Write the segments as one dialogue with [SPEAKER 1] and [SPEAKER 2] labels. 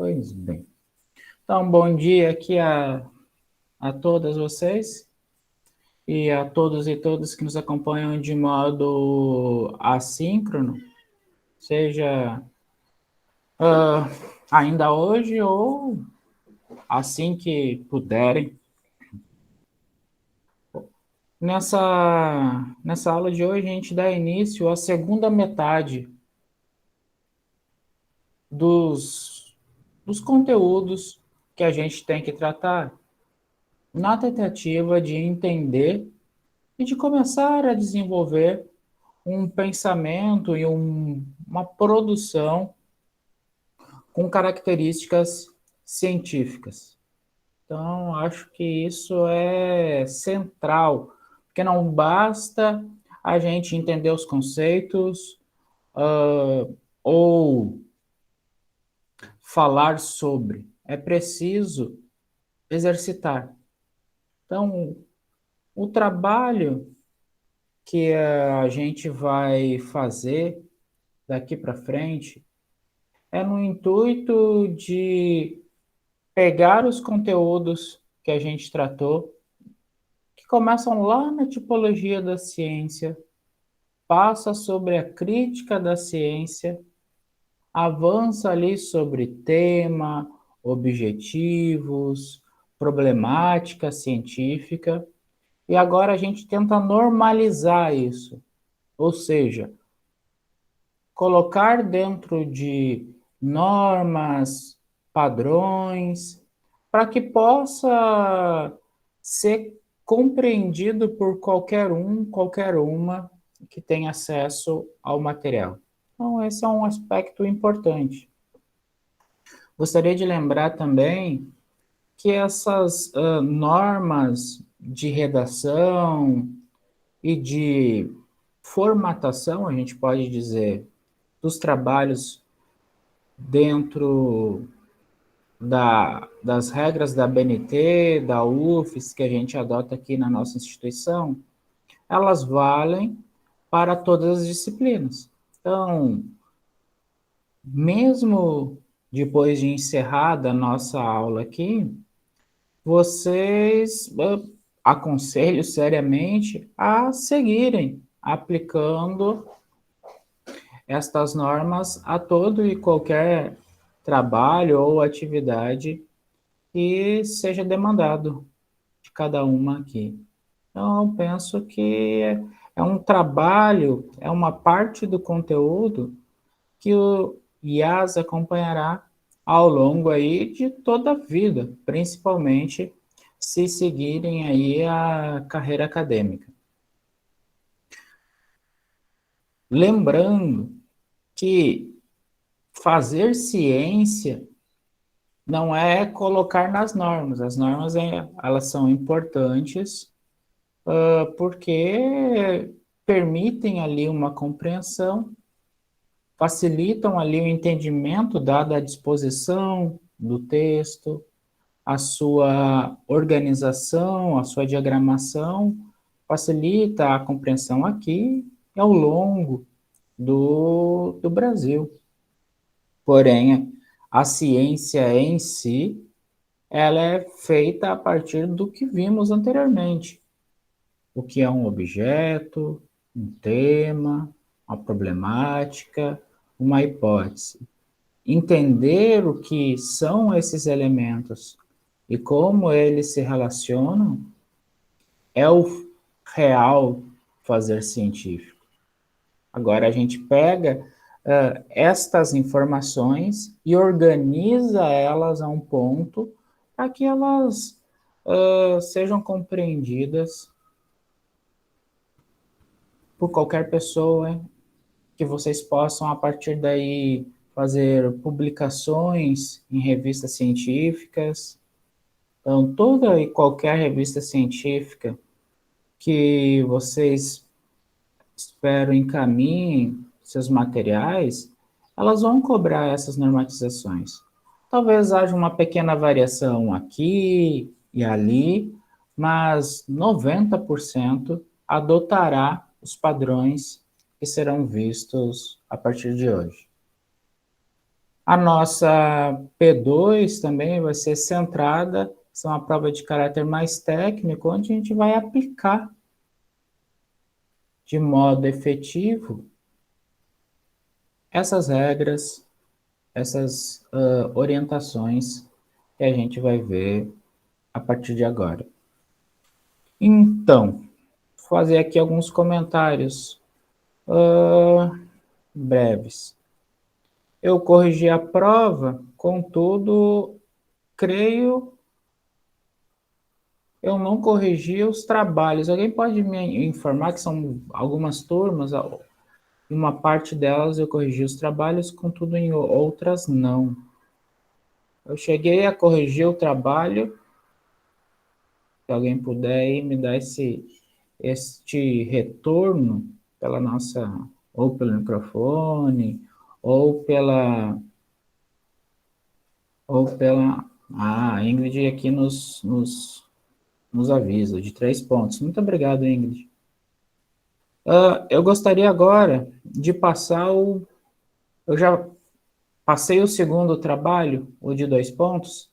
[SPEAKER 1] Pois bem. Então, bom dia aqui a todas vocês e a todos e todas que nos acompanham de modo assíncrono, seja ah, ainda hoje ou assim que puderem. Nessa aula de hoje, a gente dá início à segunda metade dos, dos conteúdos que a gente tem que tratar na tentativa de entender e de começar a desenvolver um pensamento e uma produção com características científicas. Então, acho que isso é central, porque não basta a gente entender os conceitos ou falar sobre, é preciso exercitar. Então, o trabalho que a gente vai fazer daqui para frente é no intuito de pegar os conteúdos que a gente tratou, que começam lá na tipologia da ciência, passa sobre a crítica da ciência, avança ali sobre tema, objetivos, problemática científica, e agora a gente tenta normalizar isso, ou seja, colocar dentro de normas, padrões, para que possa ser compreendido por qualquer um, qualquer uma que tenha acesso ao material. Então, esse é um aspecto importante. Gostaria de lembrar também que essas normas de redação e de formatação, a gente pode dizer, dos trabalhos dentro das regras da BNT, da UFES, que a gente adota aqui na nossa instituição, elas valem para todas as disciplinas. Então, mesmo depois de encerrada a nossa aula aqui, vocês aconselho seriamente a seguirem aplicando estas normas a todo e qualquer trabalho ou atividade que seja demandado de cada uma aqui. Então, eu penso que é um trabalho, é uma parte do conteúdo que o IAS acompanhará ao longo aí de toda a vida, principalmente se seguirem aí a carreira acadêmica. Lembrando que fazer ciência não é colocar nas normas. As normas elas são importantes porque permitem ali uma compreensão, facilitam ali o entendimento dada a disposição do texto, a sua organização, a sua diagramação, facilita a compreensão aqui e ao longo do Brasil. Porém, a ciência em si, ela é feita a partir do que vimos anteriormente. O que é um objeto, um tema, uma problemática, uma hipótese. Entender o que são esses elementos e como eles se relacionam é o real fazer científico. Agora a gente pega estas informações e organiza elas a um ponto para que elas sejam compreendidas por qualquer pessoa, que vocês possam, a partir daí, fazer publicações em revistas científicas. Então, toda e qualquer revista científica que vocês, espero, encaminhem seus materiais, elas vão cobrar essas normatizações. Talvez haja uma pequena variação aqui e ali, mas 90% adotará os padrões que serão vistos a partir de hoje. A nossa P2 também vai ser centrada, são a prova de caráter mais técnico, onde a gente vai aplicar de modo efetivo essas regras, essas orientações que a gente vai ver a partir de agora. Então, vou fazer aqui alguns comentários breves. Eu corrigi a prova, contudo, creio eu não corrigi os trabalhos. Alguém pode me informar que são algumas turmas, em uma parte delas eu corrigi os trabalhos, contudo em outras não. Eu cheguei a corrigir o trabalho, se alguém puder aí me dar este retorno pela nossa, ou pelo microfone, ou pela, a Ingrid aqui nos avisa, de 3 pontos. Muito obrigado, Ingrid. Eu gostaria agora de passar eu já passei o segundo trabalho, o de 2 pontos.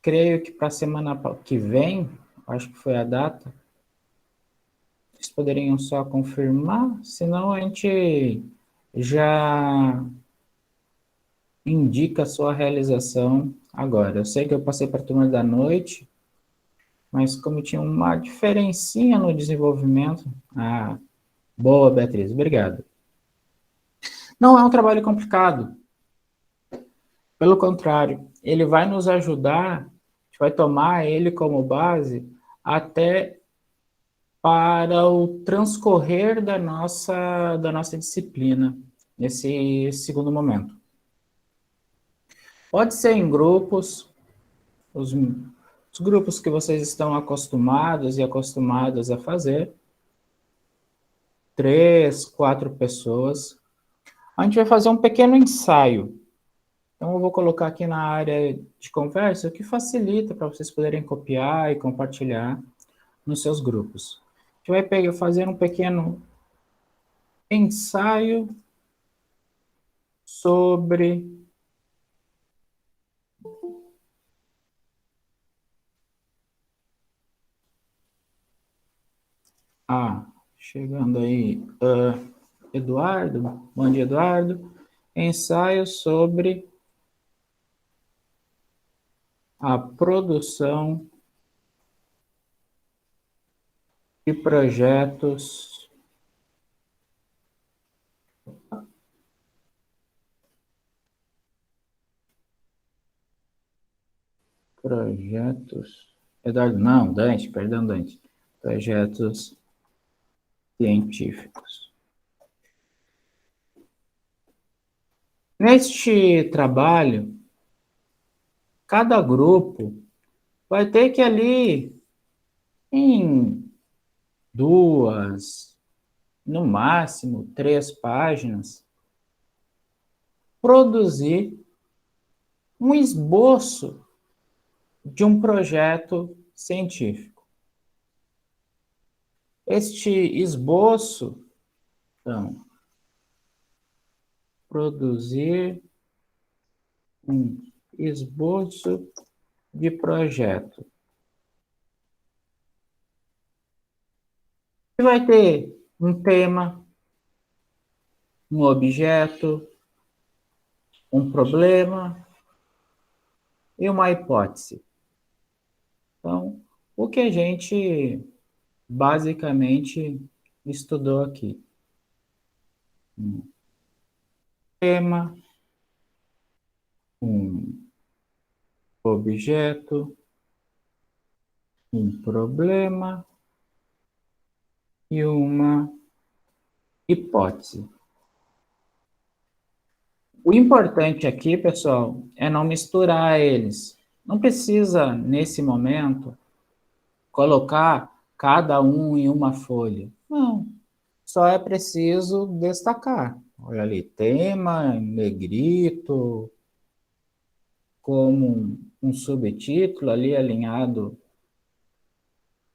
[SPEAKER 1] Creio que para a semana que vem, acho que foi a data, vocês poderiam só confirmar, senão a gente já indica a sua realização agora. Eu sei que eu passei para a turma da noite, mas como tinha uma diferencinha no desenvolvimento. Ah, boa, Beatriz, obrigado. Não é um trabalho complicado. Pelo contrário, ele vai nos ajudar, a gente vai tomar ele como base até para o transcorrer da nossa disciplina, nesse segundo momento. Pode ser em grupos, os grupos que vocês estão acostumados e acostumadas a fazer, 3, 4 pessoas. A gente vai fazer um pequeno ensaio. Então, eu vou colocar aqui na área de conversa, o que facilita para vocês poderem copiar e compartilhar nos seus grupos. A gente vai fazer um pequeno ensaio sobre chegando aí, Eduardo, bom dia, Eduardo. Ensaio sobre a produção de projetos Eduardo, não, Dante, perdão, Dante, projetos científicos. Neste trabalho, cada grupo vai ter que ali, em 2, no máximo 3 páginas, produzir um esboço de um projeto científico. Este esboço, então, produzir um esboço de projeto. E vai ter um tema, um objeto, um problema e uma hipótese. Então, o que a gente basicamente estudou aqui. Um tema, um objeto, um problema e uma hipótese. O importante aqui, pessoal, é não misturar eles. Não precisa, nesse momento, colocar cada um em uma folha. Não. Só é preciso destacar. Olha ali, tema, em negrito, como um subtítulo ali alinhado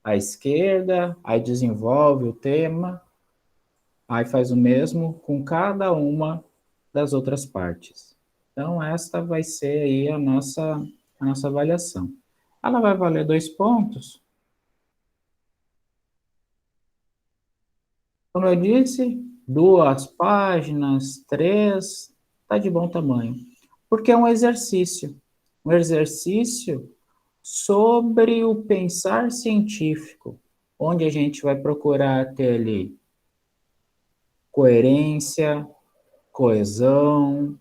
[SPEAKER 1] à esquerda, aí desenvolve o tema, aí faz o mesmo com cada uma das outras partes. Então, esta vai ser aí a nossa avaliação. Ela vai valer 2 pontos. Como eu disse, 2 páginas, 3, está de bom tamanho. Porque é um exercício. Um exercício sobre o pensar científico, onde a gente vai procurar ter ali coerência, coesão,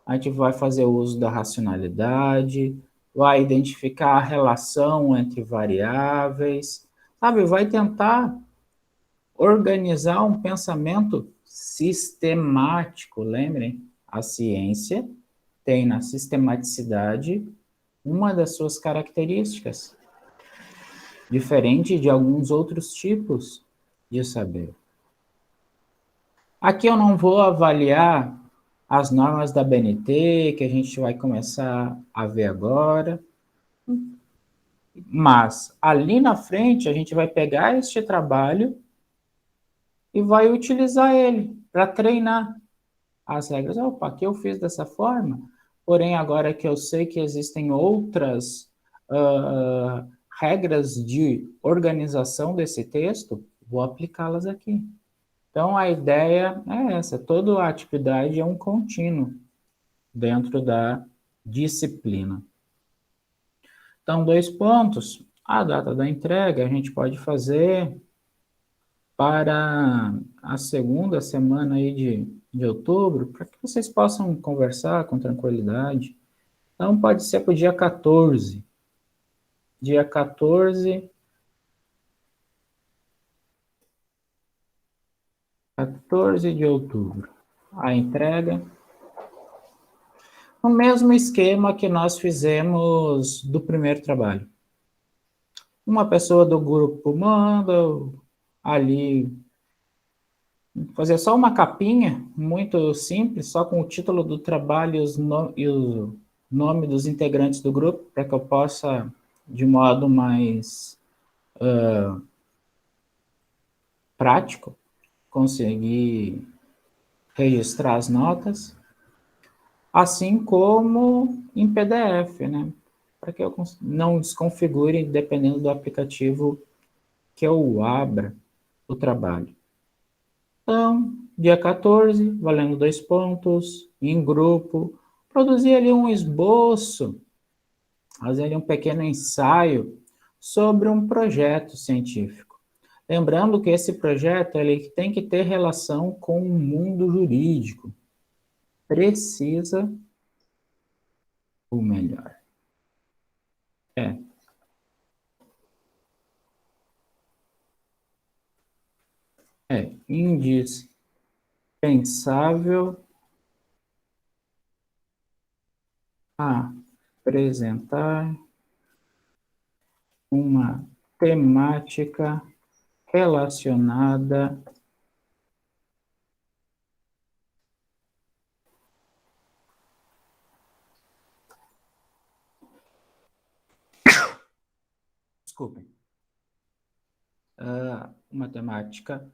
[SPEAKER 1] a gente vai fazer uso da racionalidade, vai identificar a relação entre variáveis, sabe? Vai tentar organizar um pensamento sistemático. Lembrem, a ciência tem na sistematicidade uma das suas características, diferente de alguns outros tipos de saber. Aqui eu não vou avaliar as normas da BNT, que a gente vai começar a ver agora, mas ali na frente a gente vai pegar este trabalho e vai utilizar ele para treinar as regras. Opa, aqui eu fiz dessa forma, porém agora que eu sei que existem outras regras de organização desse texto, vou aplicá-las aqui. Então, a ideia é essa: toda a atividade é um contínuo dentro da disciplina. Então, 2 pontos. A data da entrega a gente pode fazer para a segunda semana aí de outubro, para que vocês possam conversar com tranquilidade. Então, pode ser para o dia 14. Dia 14, 14 de outubro. A entrega. O mesmo esquema que nós fizemos do primeiro trabalho. Uma pessoa do grupo manda ali fazer só uma capinha muito simples, só com o título do trabalho e o nome dos integrantes do grupo, para que eu possa, de modo mais prático, conseguir registrar as notas, assim como em PDF, né? Para que eu não desconfigure dependendo do aplicativo que eu abra o trabalho. Então, dia 14, valendo 2 pontos, em grupo, produzir ali um esboço, fazer ali um pequeno ensaio sobre um projeto científico. Lembrando que esse projeto ele tem que ter relação com o mundo jurídico. Precisa o melhor. É indispensável apresentar uma temática relacionada. Desculpem. Uma temática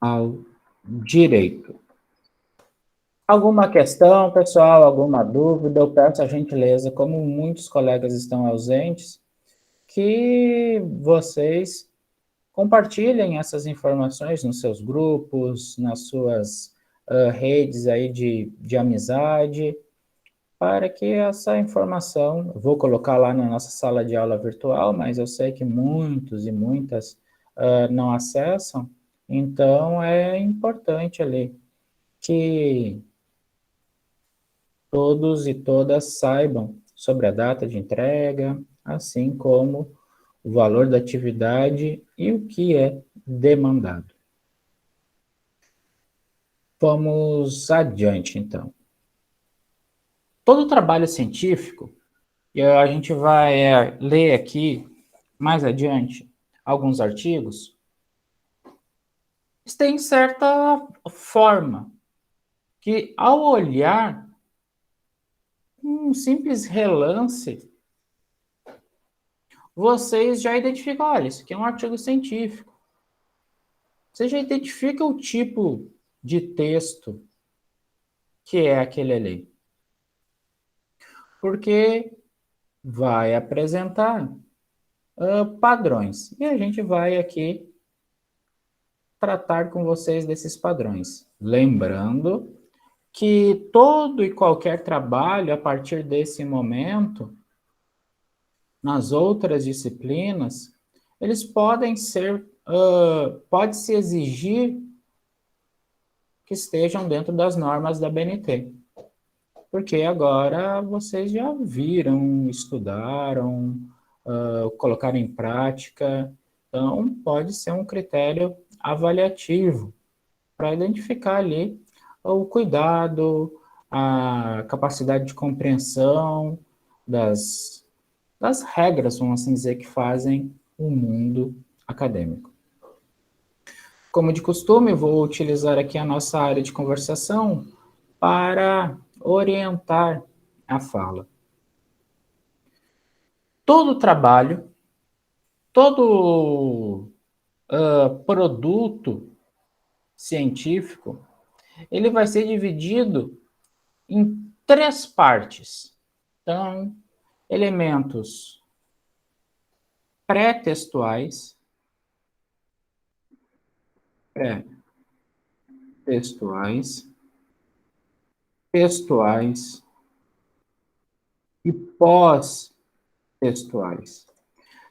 [SPEAKER 1] ao direito. Alguma questão, pessoal? Alguma dúvida? Eu peço a gentileza, como muitos colegas estão ausentes, que vocês compartilhem essas informações nos seus grupos, nas suas redes aí de amizade, para que essa informação, vou colocar lá na nossa sala de aula virtual, mas eu sei que muitos e muitas não acessam, então é importante ali que todos e todas saibam sobre a data de entrega, assim como o valor da atividade e o que é demandado. Vamos adiante, então. Todo trabalho científico, e a gente vai ler aqui mais adiante alguns artigos, tem certa forma que, ao olhar um simples relance, vocês já identificam, olha, isso aqui é um artigo científico. Você já identifica o tipo de texto que é aquele ali. Porque vai apresentar padrões. E a gente vai aqui tratar com vocês desses padrões. Lembrando que todo e qualquer trabalho, a partir desse momento, nas outras disciplinas, eles podem ser, pode-se exigir que estejam dentro das normas da BNT. Porque agora vocês já viram, estudaram, colocaram em prática, então pode ser um critério avaliativo para identificar ali o cuidado, a capacidade de compreensão das regras, vamos assim dizer, que fazem o mundo acadêmico. Como de costume, vou utilizar aqui a nossa área de conversação para orientar a fala. Todo trabalho, todo produto científico, ele vai ser dividido em três partes. Então, elementos pré-textuais, pré-textuais, textuais e pós-textuais.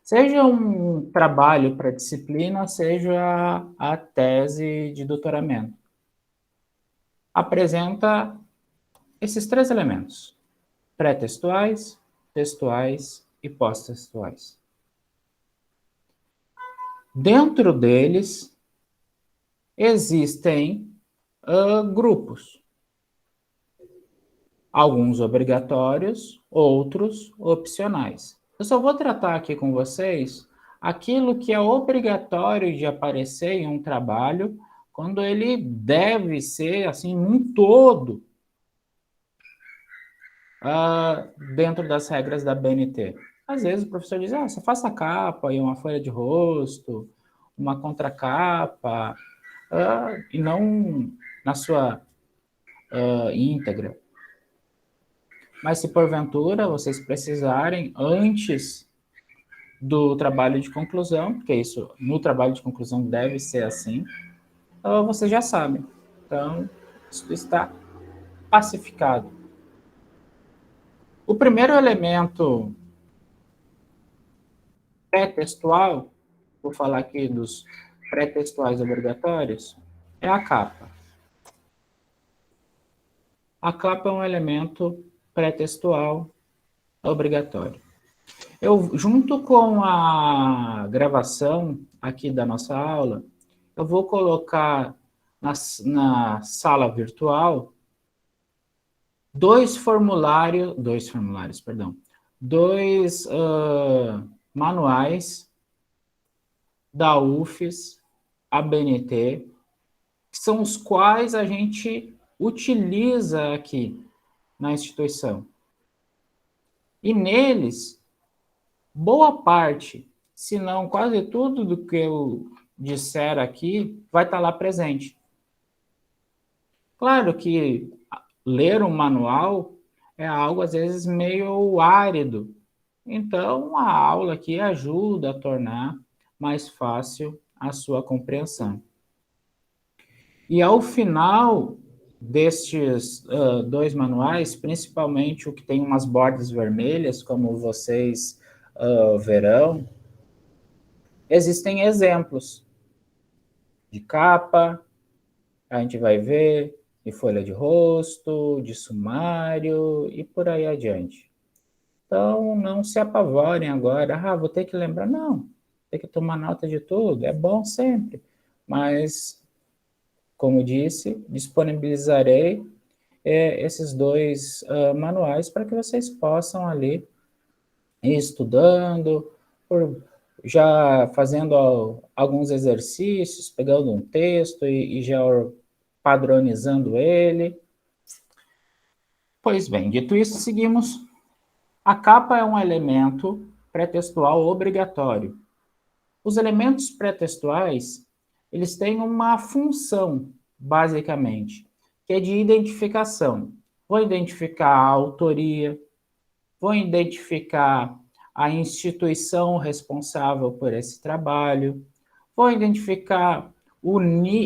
[SPEAKER 1] Seja um trabalho para disciplina, seja a tese de doutoramento. Apresenta esses três elementos: pré-textuais, textuais e pós-textuais. Dentro deles, existem grupos, alguns obrigatórios, outros opcionais. Eu só vou tratar aqui com vocês aquilo que é obrigatório de aparecer em um trabalho, quando ele deve ser, assim, num todo, dentro das regras da BNT. Às vezes o professor diz, você faça a capa e uma folha de rosto, uma contracapa, e não na sua íntegra. Mas se porventura vocês precisarem, antes do trabalho de conclusão, porque isso no trabalho de conclusão deve ser assim, vocês já sabem. Então, isso está pacificado. O primeiro elemento pré-textual, vou falar aqui dos pré-textuais obrigatórios, é a capa. A capa é um elemento pré-textual obrigatório. Eu, junto com a gravação aqui da nossa aula, eu vou colocar na sala virtual dois manuais da UFES, ABNT, que são os quais a gente utiliza aqui na instituição. E neles, boa parte, se não quase tudo do que eu disser aqui, vai estar lá presente. Claro que ler um manual é algo, às vezes, meio árido. Então, a aula aqui ajuda a tornar mais fácil a sua compreensão. E ao final destes dois manuais, principalmente o que tem umas bordas vermelhas, como vocês verão, existem exemplos de capa, a gente vai ver, de folha de rosto, de sumário e por aí adiante. Então, não se apavorem agora, vou ter que lembrar. Não, tem que tomar nota de tudo, é bom sempre. Mas, como disse, disponibilizarei esses dois manuais para que vocês possam ali ir estudando, já fazendo alguns exercícios, pegando um texto e já padronizando ele. Pois bem, dito isso, seguimos. A capa é um elemento pré-textual obrigatório. Os elementos pré-textuais, eles têm uma função, basicamente, que é de identificação. Vou identificar a autoria, vou identificar a instituição responsável por esse trabalho, vou identificar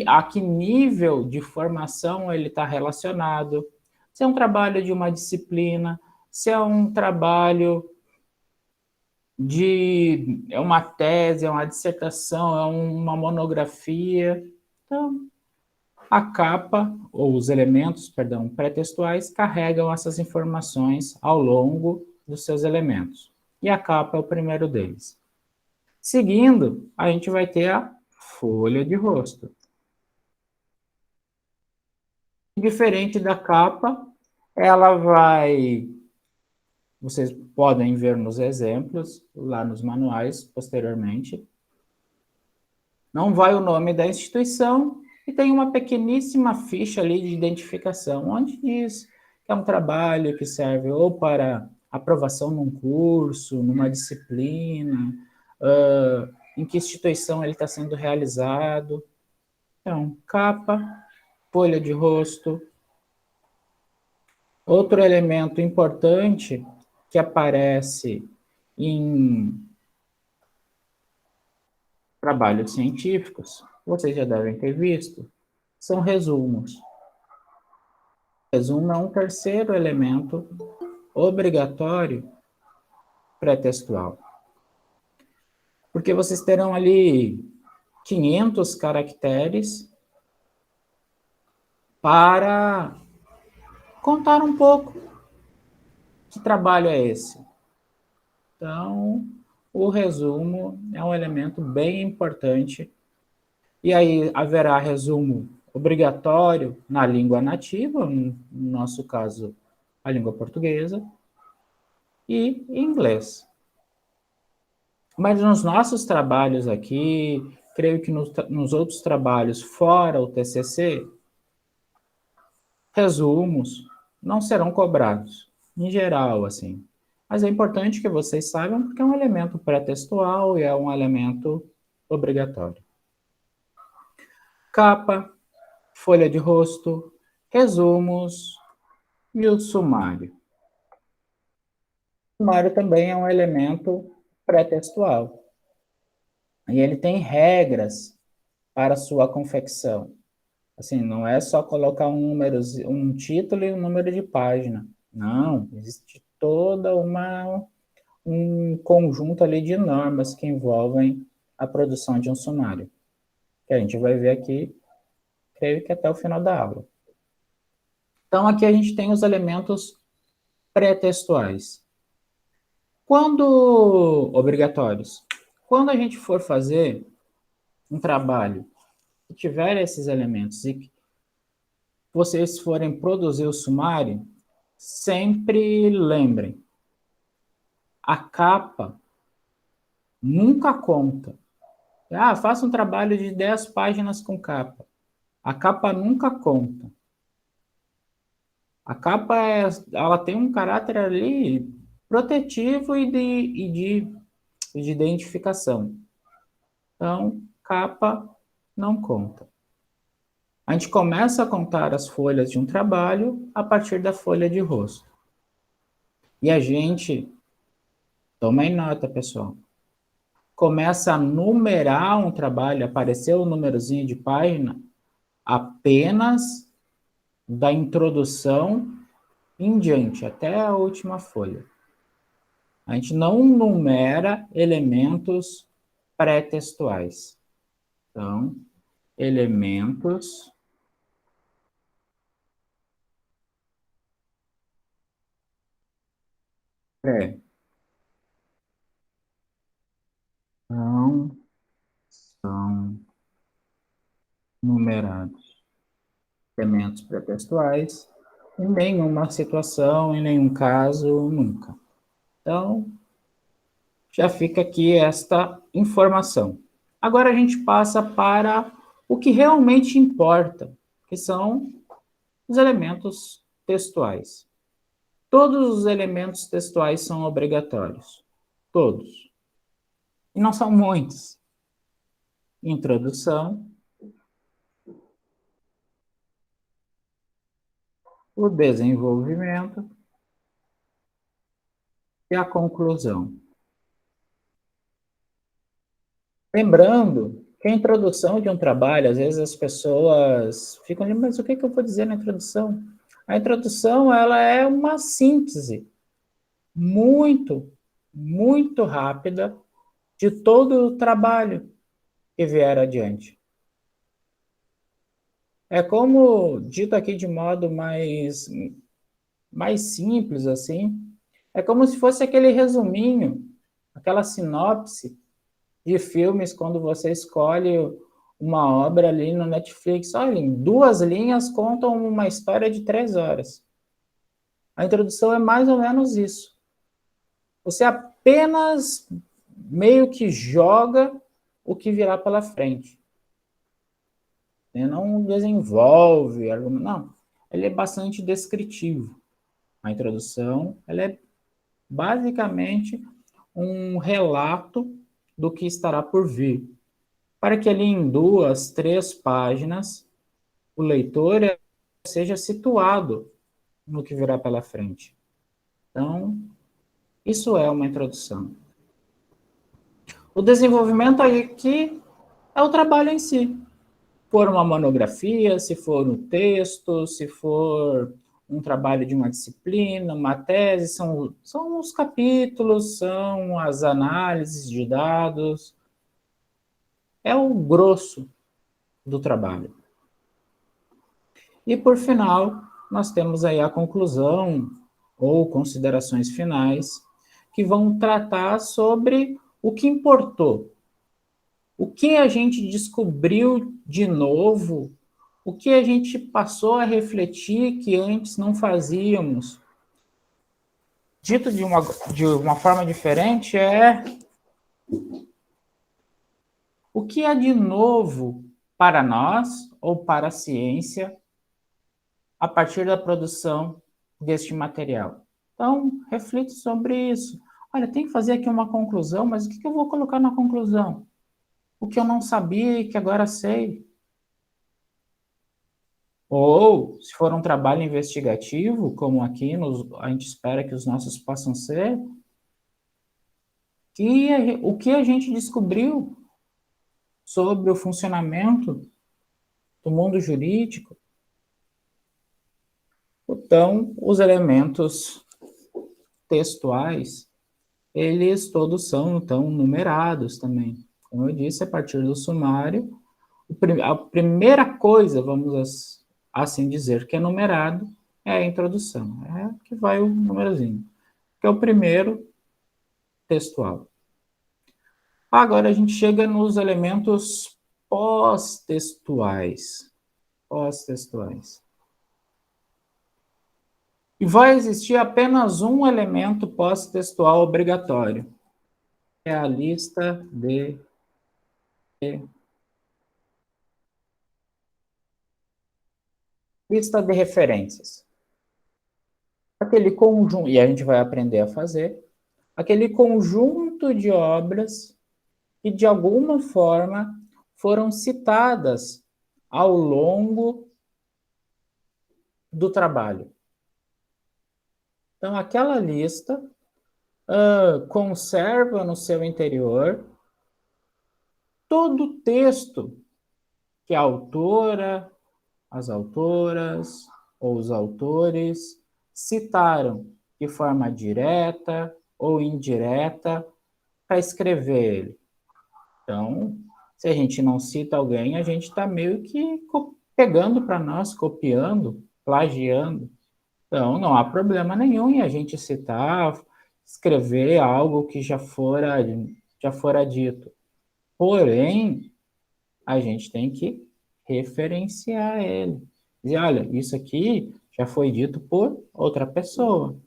[SPEAKER 1] a que nível de formação ele está relacionado, se é um trabalho de uma disciplina, se é um trabalho é uma tese, é uma dissertação, é uma monografia. Então, a capa, ou os elementos, perdão, pré-textuais, carregam essas informações ao longo dos seus elementos. E a capa é o primeiro deles. Seguindo, a gente vai ter a folha de rosto. Diferente da capa, ela vai... Vocês podem ver nos exemplos, lá nos manuais, posteriormente. Não vai o nome da instituição e tem uma pequeníssima ficha ali de identificação, onde diz que é um trabalho que serve ou para aprovação num curso, numa disciplina, em que instituição ele está sendo realizado. Então, capa, folha de rosto. Outro elemento importante que aparece em trabalhos científicos, vocês já devem ter visto, são resumos. Resumo é um terceiro elemento obrigatório pré-textual. Porque vocês terão ali 500 caracteres para contar um pouco que trabalho é esse. Então, o resumo é um elemento bem importante. E aí haverá resumo obrigatório na língua nativa, no nosso caso, a língua portuguesa, e inglês. Mas nos nossos trabalhos aqui, creio que nos outros trabalhos fora o TCC, resumos não serão cobrados, em geral, assim. Mas é importante que vocês saibam, porque é um elemento pré-textual e é um elemento obrigatório. Capa, folha de rosto, resumos e o sumário. O sumário também é um elemento pré-textual. E ele tem regras para sua confecção. Assim, não é só colocar um título e um número de página. Não, existe toda um conjunto ali de normas que envolvem a produção de um sumário, que a gente vai ver aqui, creio que até o final da aula. Então, aqui a gente tem os elementos pré-textuais. Obrigatórios. Quando a gente for fazer um trabalho que tiver esses elementos e que vocês forem produzir o sumário, sempre lembrem, a capa nunca conta. Faça um trabalho de 10 páginas com capa. A capa nunca conta. A capa, ela tem um caráter ali protetivo e de identificação. Então, capa não conta. A gente começa a contar as folhas de um trabalho a partir da folha de rosto. E a gente, tomem nota, pessoal, começa a numerar um trabalho, aparecer o númerozinho de página, apenas da introdução em diante, até a última folha. A gente não numera elementos pré-textuais. Então, elementos pré. Não são numerados. Elementos pré-textuais, em nenhuma situação, em nenhum caso, nunca. Então, já fica aqui esta informação. Agora a gente passa para o que realmente importa, que são os elementos textuais. Todos os elementos textuais são obrigatórios. Todos. E não são muitos. Introdução, o desenvolvimento e a conclusão. Lembrando que a introdução de um trabalho, às vezes as pessoas ficam ali, mas o que eu vou dizer na introdução? A introdução, ela é uma síntese muito, muito rápida de todo o trabalho que vier adiante. É como, dito aqui de modo mais simples, assim, é como se fosse aquele resuminho, aquela sinopse de filmes quando você escolhe uma obra ali no Netflix. Olha, em 2 linhas contam uma história de 3 horas. A introdução é mais ou menos isso. Você apenas meio que joga o que virá pela frente. Ele não desenvolve, não. Ele é bastante descritivo. A introdução, ela é basicamente um relato do que estará por vir, para que ali em 2, 3 páginas o leitor seja situado no que virá pela frente. Então, isso é uma introdução. O desenvolvimento aqui é o trabalho em si. Se for uma monografia, se for um texto, se for um trabalho de uma disciplina, uma tese, são os capítulos, são as análises de dados. É o grosso do trabalho. E, por final, nós temos aí a conclusão ou considerações finais, que vão tratar sobre o que importou, o que a gente descobriu de novo, o que a gente passou a refletir que antes não fazíamos. Dito de uma forma diferente, é o que há de novo para nós ou para a ciência a partir da produção deste material. Então, reflita sobre isso. Olha, tem que fazer aqui uma conclusão, mas o que eu vou colocar na conclusão? O que eu não sabia e que agora sei. Ou, se for um trabalho investigativo, como aqui a gente espera que os nossos possam ser, o que a gente descobriu sobre o funcionamento do mundo jurídico. Então, os elementos textuais, eles todos são, então, numerados também. Como eu disse, a partir do sumário, a primeira coisa, vamos assim dizer, que é numerado, é a introdução. É que vai o númerozinho. Que é o primeiro textual. Agora a gente chega nos elementos pós-textuais. Pós-textuais. E vai existir apenas um elemento pós-textual obrigatório. É a lista de referências. Aquele conjunto, e a gente vai aprender a fazer, aquele conjunto de obras que, de alguma forma, foram citadas ao longo do trabalho. Então, aquela lista conserva no seu interior todo o texto que a autora, as autoras ou os autores citaram de forma direta ou indireta para escrever ele. Então, se a gente não cita alguém, a gente está meio que pegando para nós, copiando, plagiando. Então, não há problema nenhum em a gente citar, escrever algo que já fora dito. Porém, a gente tem que referenciar ele. Dizer, olha, isso aqui já foi dito por outra pessoa.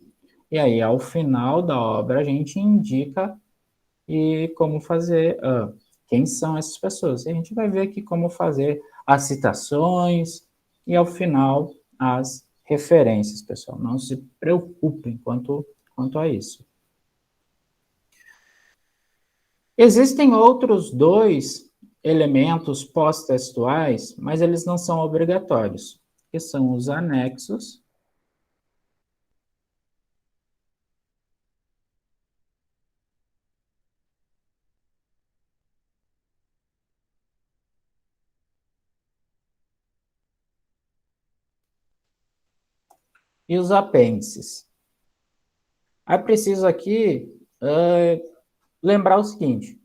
[SPEAKER 1] E aí, ao final da obra, a gente indica como fazer, quem são essas pessoas. E a gente vai ver aqui como fazer as citações e, ao final, as referências, pessoal. Não se preocupem quanto a isso. Existem outros dois elementos pós-textuais, mas eles não são obrigatórios, que são os anexos e os apêndices. É preciso aqui lembrar o seguinte: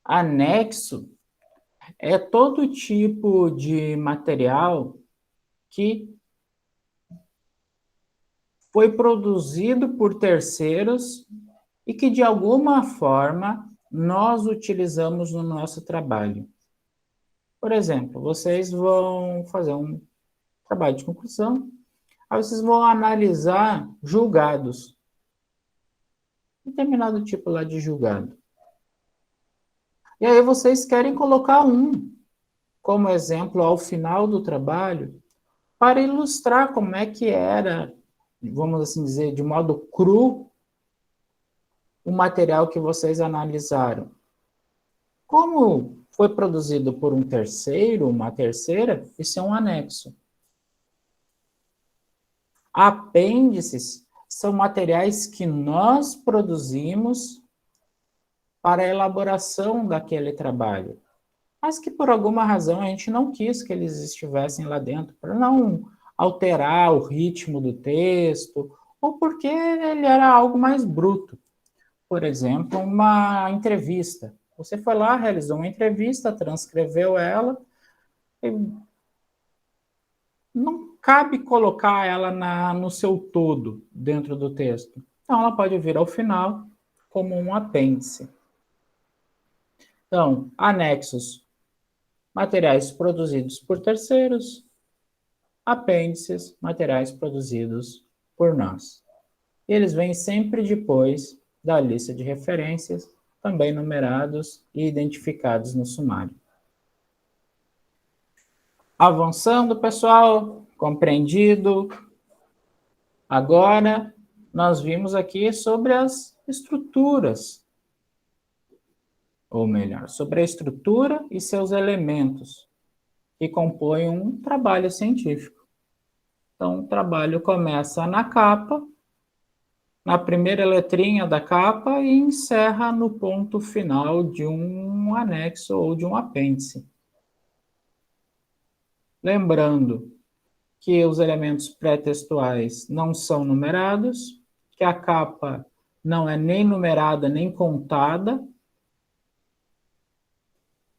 [SPEAKER 1] anexo é todo tipo de material que foi produzido por terceiros e que, de alguma forma, nós utilizamos no nosso trabalho. Por exemplo, vocês vão fazer um trabalho de conclusão, aí vocês vão analisar julgados, determinado tipo lá de julgado. E aí vocês querem colocar um como exemplo ao final do trabalho para ilustrar como é que era, vamos assim dizer, de modo cru, o material que vocês analisaram. Como foi produzido por um terceiro, uma terceira, isso é um anexo. Apêndices são materiais que nós produzimos para a elaboração daquele trabalho, mas que por alguma razão a gente não quis que eles estivessem lá dentro, para não alterar o ritmo do texto, ou porque ele era algo mais bruto. Por exemplo, uma entrevista. Você foi lá, realizou uma entrevista, transcreveu ela, e não cabe colocar ela no seu todo dentro do texto. Então, ela pode vir ao final como um apêndice. Então, anexos, materiais produzidos por terceiros, apêndices, materiais produzidos por nós. E eles vêm sempre depois da lista de referências, também numerados e identificados no sumário. Avançando, pessoal, compreendido? Agora, nós vimos aqui sobre as estruturas, ou melhor, sobre a estrutura e seus elementos, que compõem um trabalho científico. Então, o trabalho começa na capa, na primeira letrinha da capa e encerra no ponto final de um anexo ou de um apêndice. Lembrando que os elementos pré-textuais não são numerados, que a capa não é nem numerada nem contada,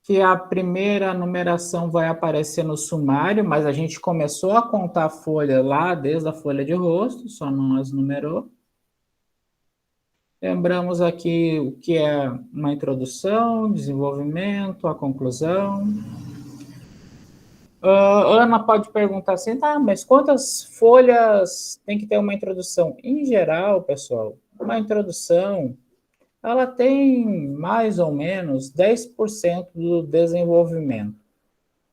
[SPEAKER 1] que a primeira numeração vai aparecer no sumário, mas a gente começou a contar a folha lá desde a folha de rosto, só não as numerou. Lembramos aqui o que é uma introdução, desenvolvimento, a conclusão. Ana pode perguntar assim, tá, mas quantas folhas tem que ter uma introdução? Em geral, pessoal, uma introdução, ela tem mais ou menos 10% do desenvolvimento.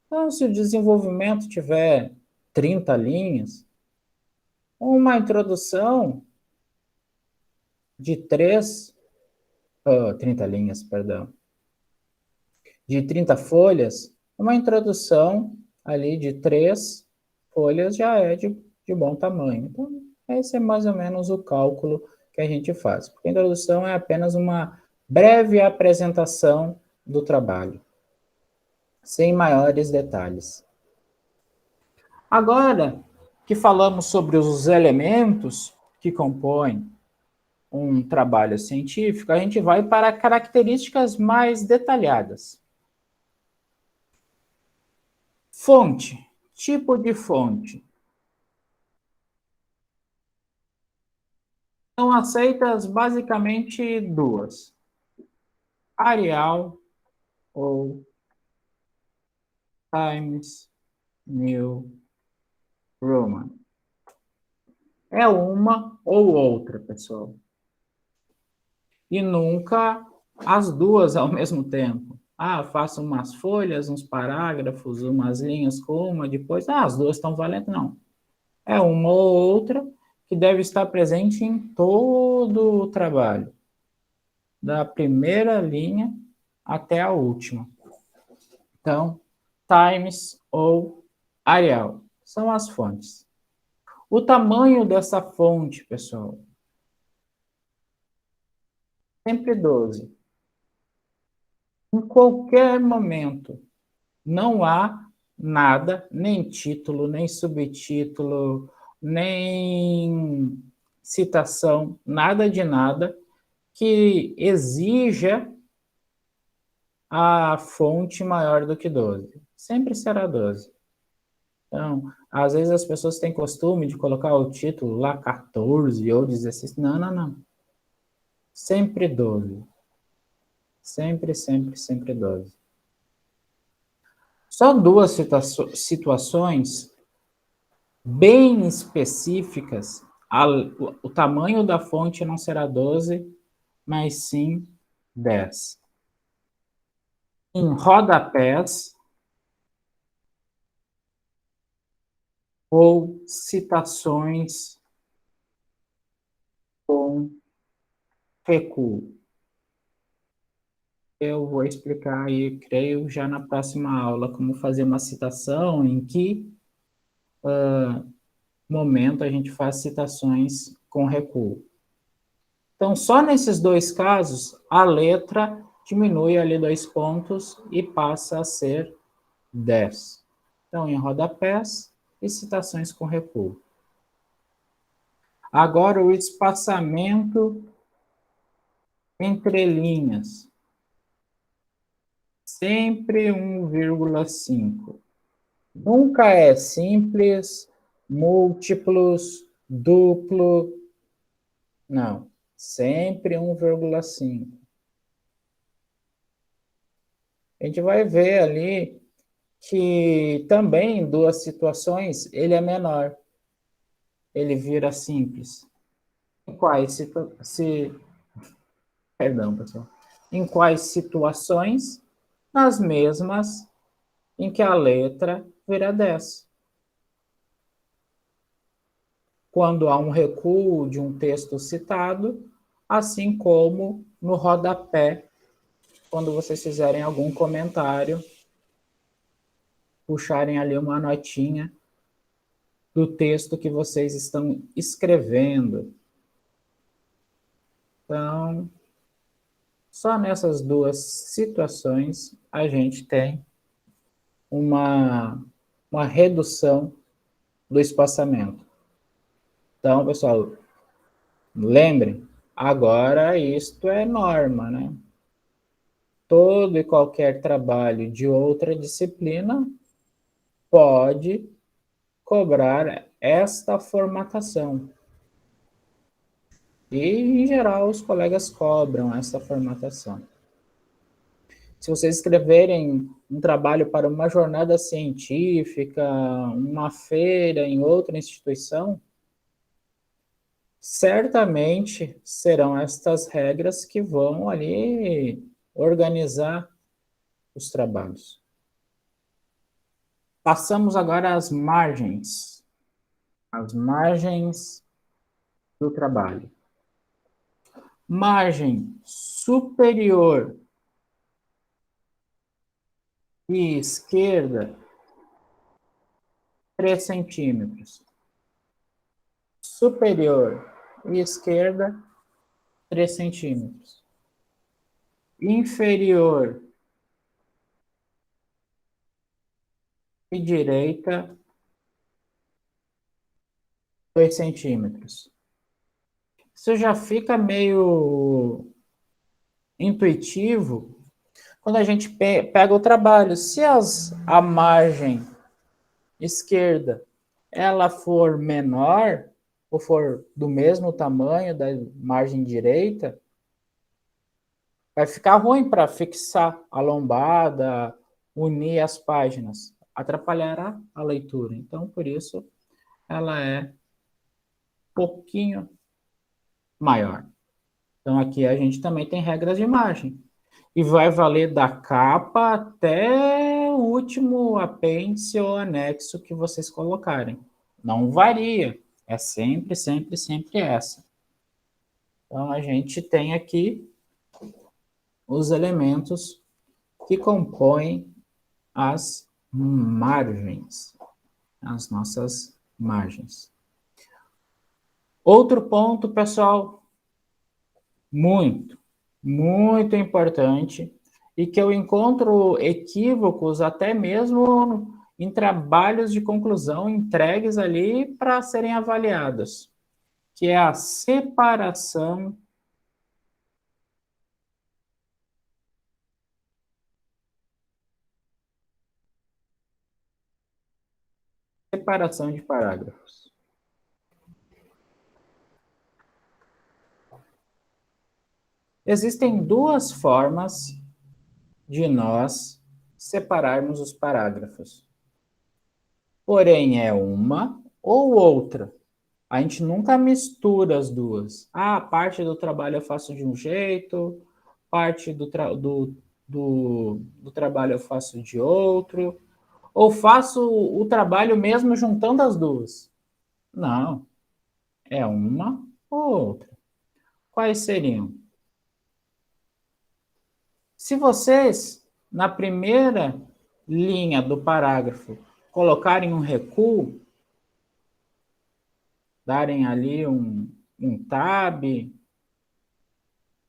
[SPEAKER 1] Então, se o desenvolvimento tiver 30 linhas, uma introdução de 30 linhas, perdão, de 30 folhas, uma introdução ali de 3 folhas já é de bom tamanho. Então, esse é mais ou menos o cálculo que a gente faz. Porque a introdução é apenas uma breve apresentação do trabalho, sem maiores detalhes. Agora que falamos sobre os elementos que compõem um trabalho científico, a gente vai para características mais detalhadas. Fonte, tipo de fonte. São aceitas basicamente duas: Arial ou Times New Roman. É uma ou outra, pessoal. E nunca as duas ao mesmo tempo. Faço umas folhas, uns parágrafos, umas linhas com uma, depois, as duas estão valendo, não. É uma ou outra que deve estar presente em todo o trabalho, da primeira linha até a última. Então, Times ou Arial são as fontes. O tamanho dessa fonte, pessoal, sempre 12. Em qualquer momento, não há nada, nem título, nem subtítulo, nem citação, nada de nada que exija a fonte maior do que 12. Sempre será 12. Então, às vezes as pessoas têm costume de colocar o título lá 14 ou 16. Não, não, não. Sempre 12. Sempre, sempre, sempre 12. Só duas situações bem específicas. O tamanho da fonte não será 12, mas sim 10. Em rodapés ou citações com recuo. Eu vou explicar aí, creio, já na próxima aula, como fazer uma citação, em que momento a gente faz citações com recuo. Então, só nesses dois casos, a letra diminui ali 2 pontos e passa a ser 10. Então, em rodapés e citações com recuo. Agora, o espaçamento entre linhas. Sempre 1,5. Nunca é simples, múltiplos, duplo. Não. Sempre 1,5. A gente vai ver ali que também em duas situações ele é menor. Ele vira simples. Em quais perdão, pessoal. Em quais situações? Nas mesmas em que a letra vira 10. Quando há um recuo de um texto citado, assim como no rodapé, quando vocês fizerem algum comentário, puxarem ali uma notinha do texto que vocês estão escrevendo. Então, só nessas duas situações a gente tem uma redução do espaçamento. Então, pessoal, lembrem, agora isto é norma, né? Todo e qualquer trabalho de outra disciplina pode cobrar esta formatação. E, em geral, os colegas cobram essa formatação. Se vocês escreverem um trabalho para uma jornada científica, uma feira em outra instituição, certamente serão estas regras que vão ali organizar os trabalhos. Passamos agora às margens. As margens do trabalho. Margem superior e esquerda, 3 centímetros. Superior e esquerda, 3 centímetros. Inferior e direita, 2 centímetros. Isso já fica meio intuitivo quando a gente pega o trabalho. Se a margem esquerda ela for menor, ou for do mesmo tamanho da margem direita, vai ficar ruim para fixar a lombada, unir as páginas, atrapalhará a leitura. Então, por isso, ela é um pouquinho maior. Então, aqui a gente também tem regras de margem. E vai valer da capa até o último apêndice ou anexo que vocês colocarem. não varia. É sempre, sempre, sempre essa. Então, a gente tem aqui os elementos que compõem as margens, as nossas margens. Outro ponto, pessoal, muito, muito importante, e que eu encontro equívocos até mesmo em trabalhos de conclusão entregues ali para serem avaliados, que é a separação de parágrafos. Existem duas formas de nós separarmos os parágrafos. Porém, é uma ou outra. A gente nunca mistura as duas. Ah, parte do trabalho eu faço de um jeito, parte do trabalho eu faço de outro, ou faço o trabalho mesmo juntando as duas. Não, é uma ou outra. Quais seriam? Se vocês, na primeira linha do parágrafo, colocarem um recuo, darem ali um tab,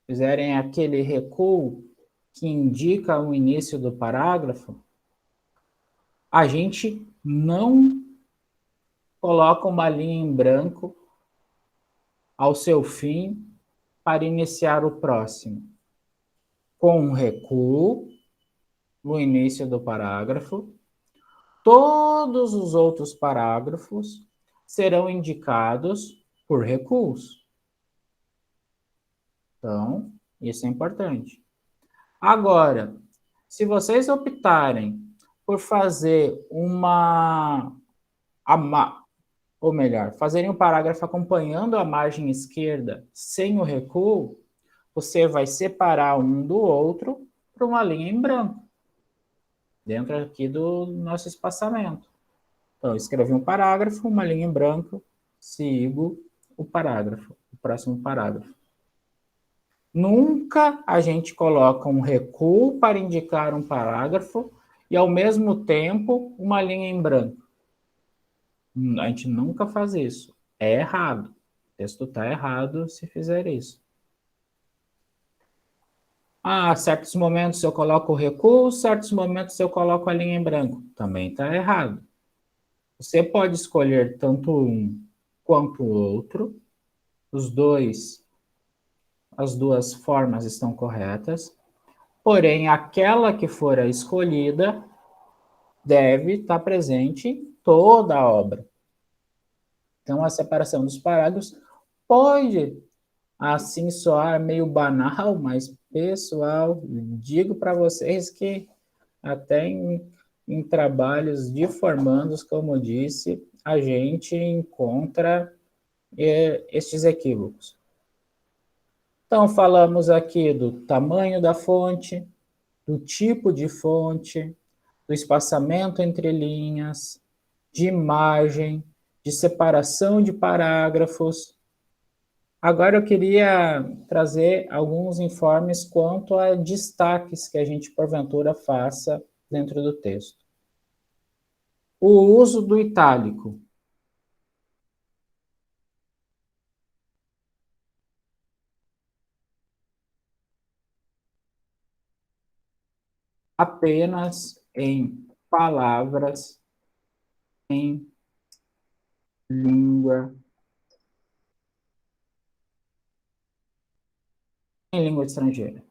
[SPEAKER 1] fizerem aquele recuo que indica o início do parágrafo, a gente não coloca uma linha em branco ao seu fim para iniciar o próximo. Com um recuo no início do parágrafo, todos os outros parágrafos serão indicados por recuos. Então, isso é importante. Agora, se vocês optarem por fazer ou melhor, fazerem um parágrafo acompanhando a margem esquerda sem o recuo, você vai separar um do outro por uma linha em branco, dentro aqui do nosso espaçamento. Então, eu escrevi um parágrafo, uma linha em branco, sigo o parágrafo, o próximo parágrafo. Nunca a gente coloca um recuo para indicar um parágrafo e, ao mesmo tempo, uma linha em branco. A gente nunca faz isso. É errado. O texto está errado se fizer isso. Ah, certos momentos eu coloco o recuo, certos momentos eu coloco a linha em branco. Também está errado. Você pode escolher tanto um quanto o outro. As duas formas estão corretas. Porém, aquela que for a escolhida deve estar presente em toda a obra. Então, a separação dos parágrafos pode, assim, soar meio banal, mas, pessoal, digo para vocês que até em trabalhos de formandos, como disse, a gente encontra estes equívocos. Então, falamos aqui do tamanho da fonte, do tipo de fonte, do espaçamento entre linhas, de margem, de separação de parágrafos. Agora eu queria trazer alguns informes quanto a destaques que a gente, porventura, faça dentro do texto. O uso do itálico. Apenas em palavras em língua, em língua estrangeira.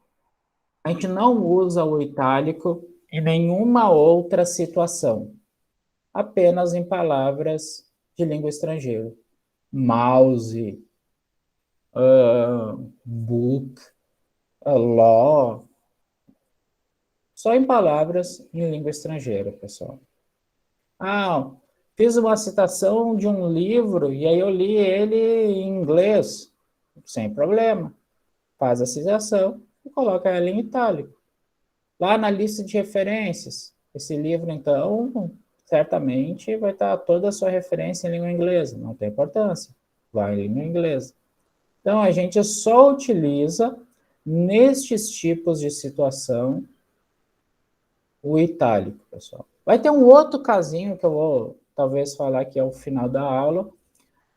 [SPEAKER 1] A gente não usa o itálico em nenhuma outra situação, apenas em palavras de língua estrangeira. Mouse, book, law, só em palavras em língua estrangeira, pessoal. Ah, fiz uma citação de um livro e aí eu li ele em inglês, sem problema. Faz a citação e coloca ela em itálico. Lá na lista de referências, esse livro, então, certamente vai estar toda a sua referência em língua inglesa, não tem importância, vai em língua inglesa. Então, a gente só utiliza, nestes tipos de situação, o itálico, pessoal. Vai ter um outro casinho que eu vou, talvez, falar aqui ao final da aula,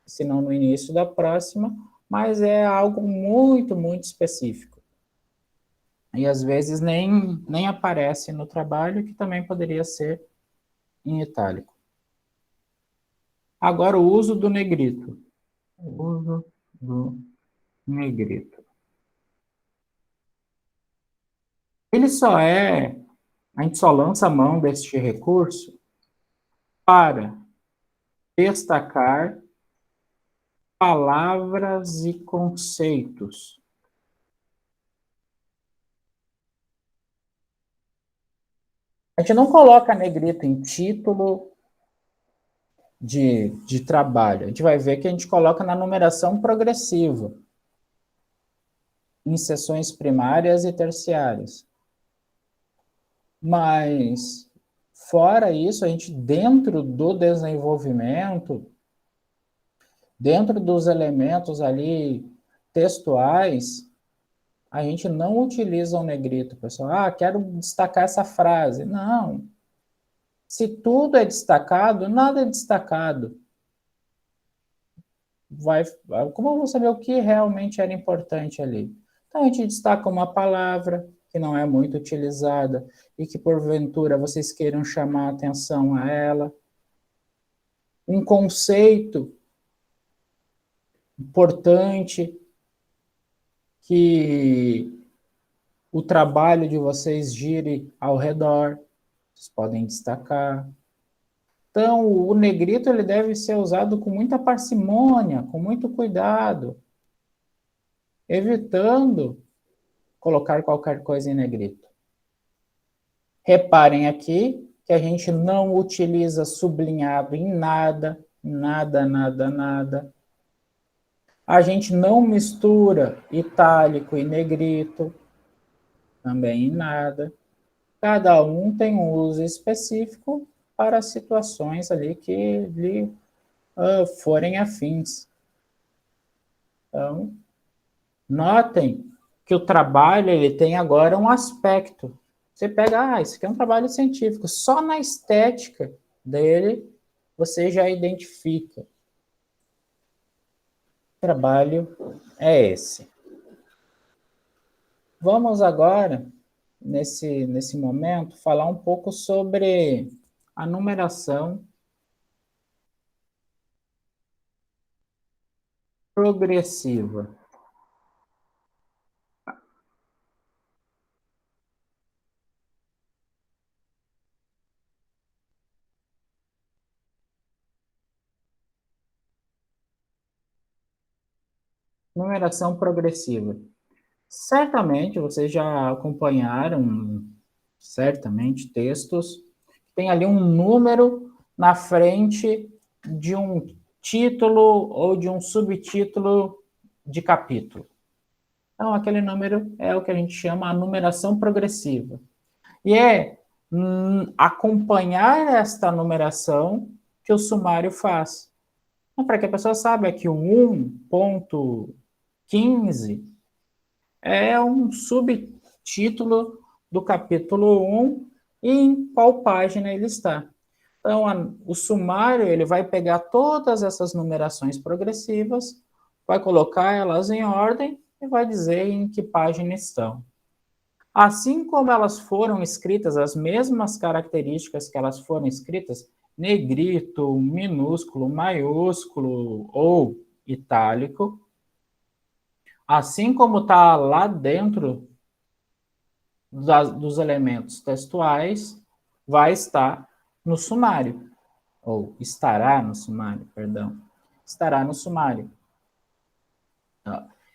[SPEAKER 1] se não no início da próxima, mas é algo muito, muito específico. E, às vezes, nem aparece no trabalho, que também poderia ser em itálico. Agora, o uso do negrito. O uso do negrito. Ele só é, a gente só lança a mão deste recurso para destacar palavras e conceitos. A gente não coloca negrito em título de trabalho. A gente vai ver que a gente coloca na numeração progressiva, em seções primárias e terciárias. Mas, fora isso, a gente, dentro do desenvolvimento, dentro dos elementos ali textuais, a gente não utiliza o negrito, pessoal. Ah, quero destacar essa frase. Não. Se tudo é destacado, nada é destacado. Como eu vou saber o que realmente era importante ali? Então, a gente destaca uma palavra que não é muito utilizada e que, porventura, vocês queiram chamar a atenção a ela. Um conceito importante que o trabalho de vocês gire ao redor, vocês podem destacar. Então, o negrito ele deve ser usado com muita parcimônia, com muito cuidado, evitando colocar qualquer coisa em negrito. Reparem aqui que a gente não utiliza sublinhado em nada, nada, nada, nada. A gente não mistura itálico e negrito, também em nada. Cada um tem um uso específico para situações ali que lhe forem afins. Então, notem que o trabalho ele tem agora um aspecto. Você pega, isso aqui é um trabalho científico. Só na estética dele você já identifica. O trabalho é esse. Vamos agora, nesse momento, falar um pouco sobre a numeração progressiva. Numeração progressiva. Certamente vocês já acompanharam, certamente, textos que tem ali um número na frente de um título ou de um subtítulo de capítulo. Então, aquele número é o que a gente chama a numeração progressiva. E é acompanhar esta numeração que o sumário faz. Então, para que a pessoa saiba que o 1.15 é um subtítulo do capítulo 1 e em qual página ele está. Então, o sumário ele vai pegar todas essas numerações progressivas, vai colocar elas em ordem e vai dizer em que página estão. Assim como elas foram escritas, as mesmas características que elas foram escritas, negrito, minúsculo, maiúsculo ou itálico, assim como está lá dentro dos elementos textuais, vai estar no sumário, ou estará no sumário, perdão, estará no sumário.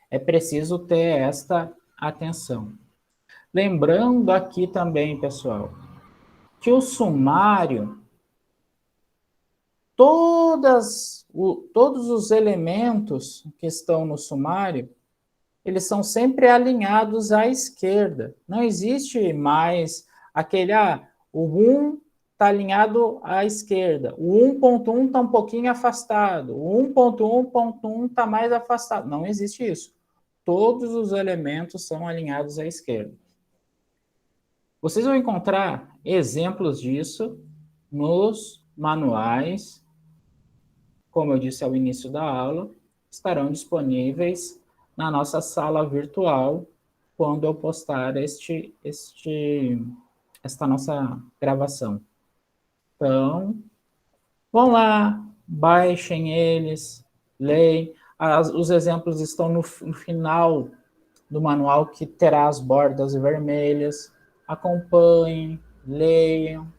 [SPEAKER 1] É preciso ter esta atenção. Lembrando aqui também, pessoal, que o sumário, todos os elementos que estão no sumário, eles são sempre alinhados à esquerda. Não existe mais aquele, o 1 está alinhado à esquerda. O 1.1 está um pouquinho afastado. O 1.1.1 está mais afastado. Não existe isso. Todos os elementos são alinhados à esquerda. Vocês vão encontrar exemplos disso nos manuais, como eu disse ao início da aula, estarão disponíveis na nossa sala virtual quando eu postar esta nossa gravação. Então, vão lá, baixem eles, leem. Os exemplos estão no final do manual, que terá as bordas vermelhas. Acompanhem, leiam,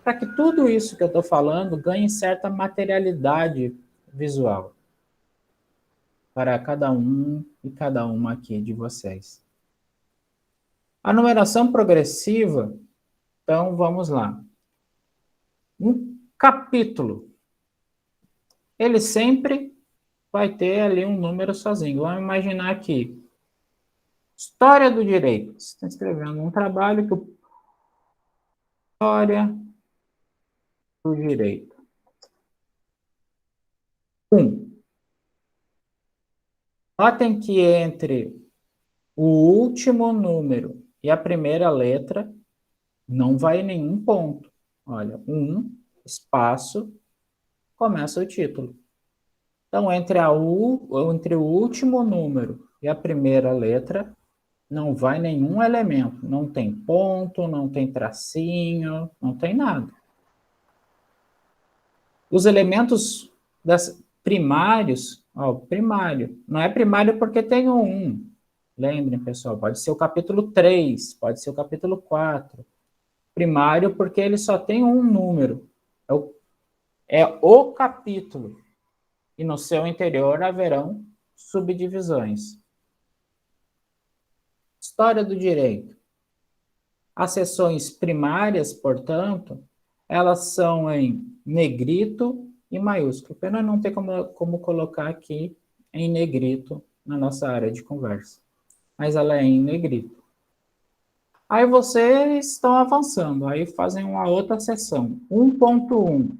[SPEAKER 1] para que tudo isso que eu estou falando ganhe certa materialidade visual para cada um e cada uma aqui de vocês. A numeração progressiva, então vamos lá. Um capítulo, ele sempre vai ter ali um número sozinho. Vamos imaginar aqui, História do Direito. Você está escrevendo um trabalho que História do Direito. 1. Notem que entre o último número e a primeira letra não vai nenhum ponto. Olha, espaço, começa o título. Então, entre o último número e a primeira letra, não vai nenhum elemento. Não tem ponto, não tem tracinho, não tem nada. Os elementos primários, primário, não é primário porque tem o 1. Lembrem, pessoal, pode ser o capítulo 3, pode ser o capítulo 4. Primário porque ele só tem um número. É o capítulo. E no seu interior haverão subdivisões. História do direito. As seções primárias, portanto, elas são em negrito e maiúsculo. Pena não ter como colocar aqui em negrito na nossa área de conversa. Mas ela é em negrito. Aí vocês estão avançando, aí fazem uma outra seção. 1.1.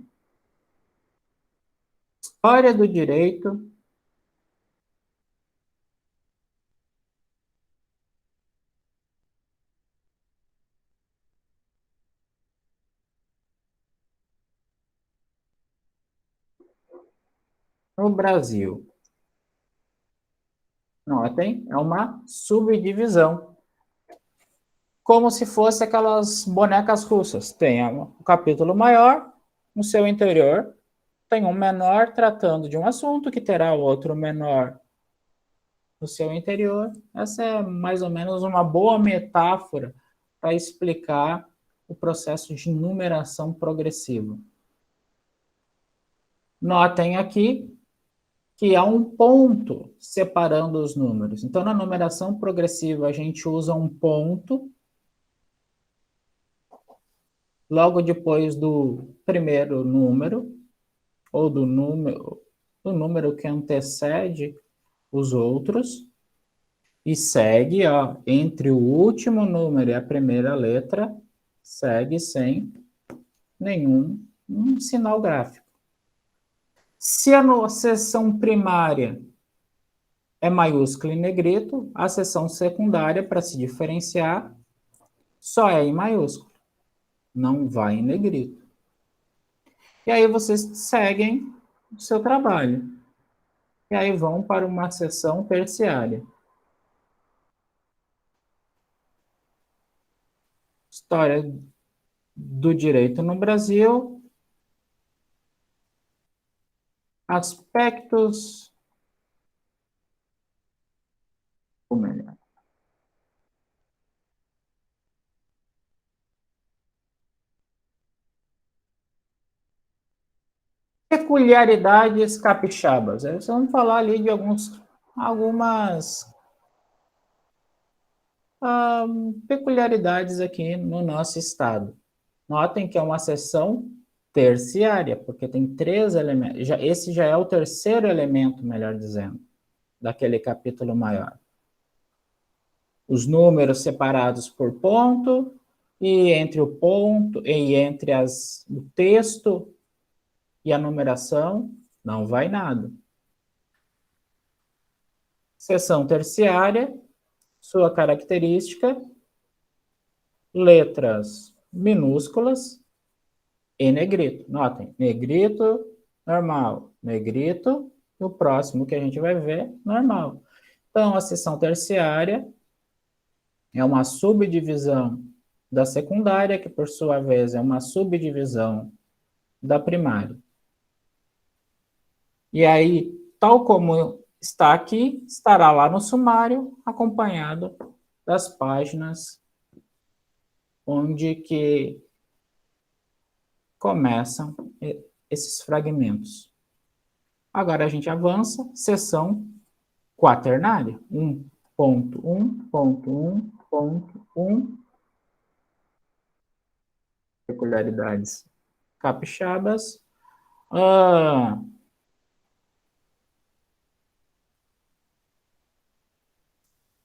[SPEAKER 1] História do direito. No Brasil. Notem, é uma subdivisão. Como se fosse aquelas bonecas russas. Tem um capítulo maior, no seu interior tem um menor tratando de um assunto, que terá outro menor no seu interior. Essa é mais ou menos uma boa metáfora para explicar o processo de numeração progressiva. Notem aqui que há um ponto separando os números. Então, na numeração progressiva, a gente usa um ponto logo depois do primeiro número, ou do número que antecede os outros, e segue, entre o último número e a primeira letra, segue sem nenhum sinal gráfico. Se a seção primária é maiúscula em negrito, a seção secundária, para se diferenciar, só é em maiúsculo, não vai em negrito. E aí vocês seguem o seu trabalho. E aí vão para uma seção terciária. História do direito no Brasil. Aspectos. Ou melhor. Peculiaridades capixabas. Vamos falar ali de algumas peculiaridades aqui no nosso estado. Notem que é uma seção terciária, porque tem 3 elementos. Esse já é o terceiro elemento, melhor dizendo, daquele capítulo maior. Os números separados por ponto, e entre o ponto, e entre o texto e a numeração, não vai nada. Seção terciária, sua característica, letras minúsculas e negrito. Notem, negrito, normal, negrito, e o próximo que a gente vai ver, normal. Então, a seção terciária é uma subdivisão da secundária, que por sua vez é uma subdivisão da primária. E aí, tal como está aqui, estará lá no sumário, acompanhado das páginas onde que começam esses fragmentos. Agora a gente avança, seção quaternária. 1.1.1.1, peculiaridades capixabas.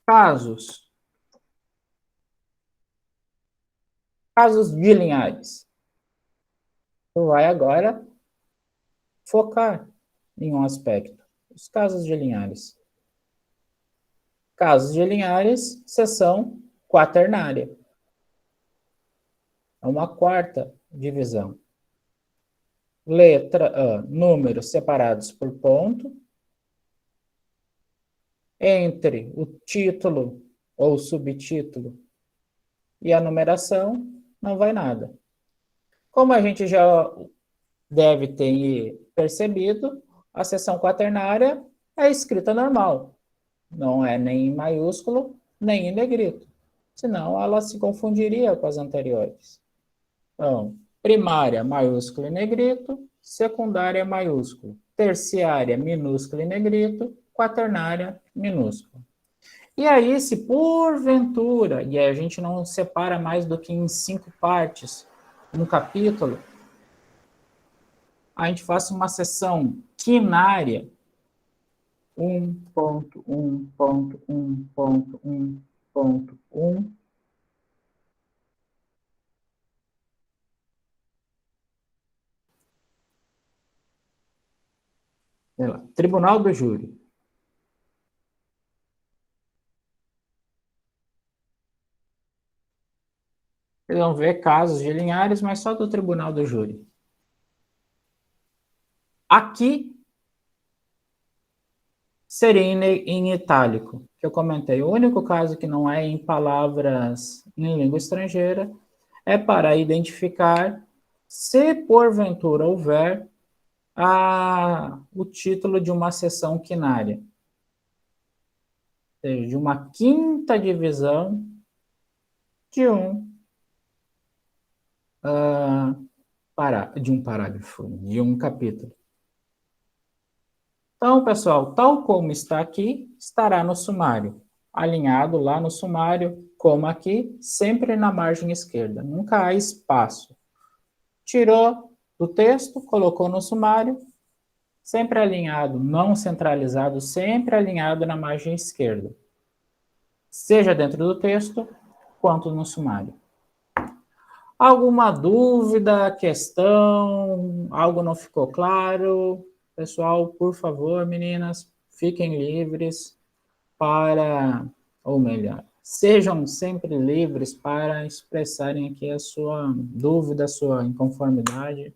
[SPEAKER 1] Casos de Linhares. Tu vai agora focar em um aspecto. Os casos de Linhares. Casos de Linhares, seção quaternária. É uma quarta divisão. Números separados por ponto. Entre o título ou subtítulo e a numeração, não vai nada. Como a gente já deve ter percebido, a seção quaternária é escrita normal. Não é nem em maiúsculo, nem em negrito. Senão ela se confundiria com as anteriores. Então, primária, maiúsculo e negrito. Secundária, maiúsculo. Terciária, minúsculo e negrito. Quaternária, minúsculo. E aí, se porventura, e a gente não separa mais do que em 5 partes um capítulo, a gente faça uma seção quinária, 1.1.1.1.1. Tribunal do Júri. Vocês vão ver casos de Linhares, mas só do Tribunal do Júri. Aqui seria em itálico, que eu comentei. O único caso que não é em palavras em língua estrangeira é para identificar se porventura houver o título de uma seção quinária, ou seja, de uma quinta divisão de um parágrafo, de um capítulo. Então, pessoal, tal como está aqui, estará no sumário, alinhado lá no sumário, como aqui, sempre na margem esquerda, nunca há espaço. Tirou do texto, colocou no sumário, sempre alinhado, não centralizado, sempre alinhado na margem esquerda, seja dentro do texto, quanto no sumário. Alguma dúvida, questão, algo não ficou claro? Pessoal, por favor, meninas, fiquem livres para, ou melhor, sejam sempre livres para expressarem aqui a sua dúvida, a sua inconformidade.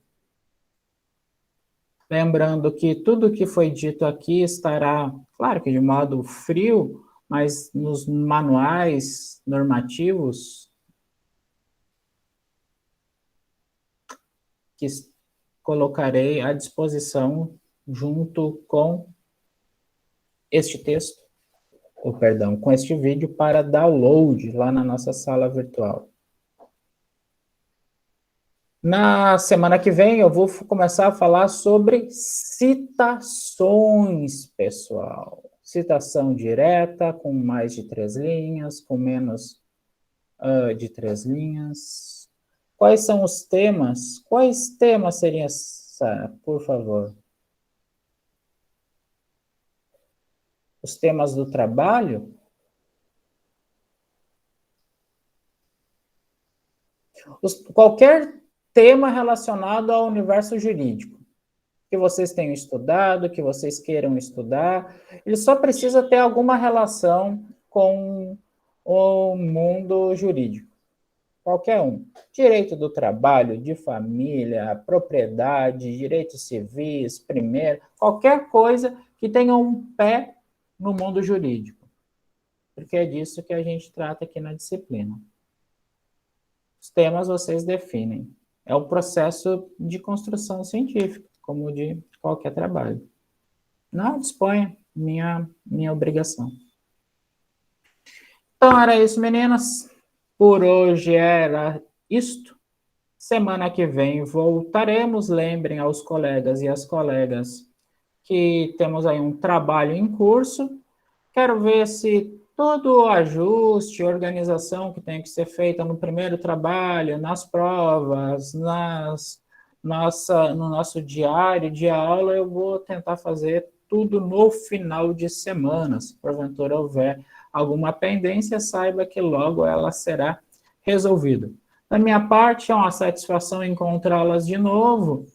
[SPEAKER 1] Lembrando que tudo que foi dito aqui estará, claro que de modo frio, mas nos manuais normativos que colocarei à disposição junto com este texto, ou perdão, com este vídeo para download lá na nossa sala virtual. Na semana que vem eu vou começar a falar sobre citações, pessoal. Citação direta, com mais de 3 linhas, com menos de 3 linhas. Quais são os temas? Quais temas seriam, por favor? Os temas do trabalho? qualquer tema relacionado ao universo jurídico, que vocês tenham estudado, que vocês queiram estudar, ele só precisa ter alguma relação com o mundo jurídico. Qualquer um. Direito do trabalho, de família, propriedade, direitos civis, primeiro, qualquer coisa que tenha um pé no mundo jurídico. Porque é disso que a gente trata aqui na disciplina. Os temas vocês definem. É o processo de construção científica, como de qualquer trabalho. Não, disponha, minha obrigação. Então, era isso, meninas. Por hoje era isto. Semana que vem voltaremos. Lembrem aos colegas e às colegas que temos aí um trabalho em curso. Quero ver se todo o ajuste, organização que tem que ser feita no primeiro trabalho, nas provas, no nosso diário de aula, eu vou tentar fazer tudo no final de semana. Se porventura houver alguma pendência, saiba que logo ela será resolvida. Da minha parte, é uma satisfação encontrá-las de novo,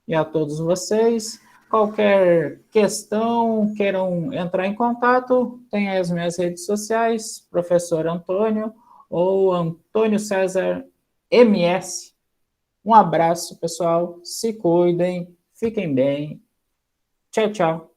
[SPEAKER 1] e a todos vocês. Qualquer questão, queiram entrar em contato, tem aí as minhas redes sociais, Professor Antônio ou Antônio César MS. Um abraço, pessoal. Se cuidem, fiquem bem. Tchau, tchau.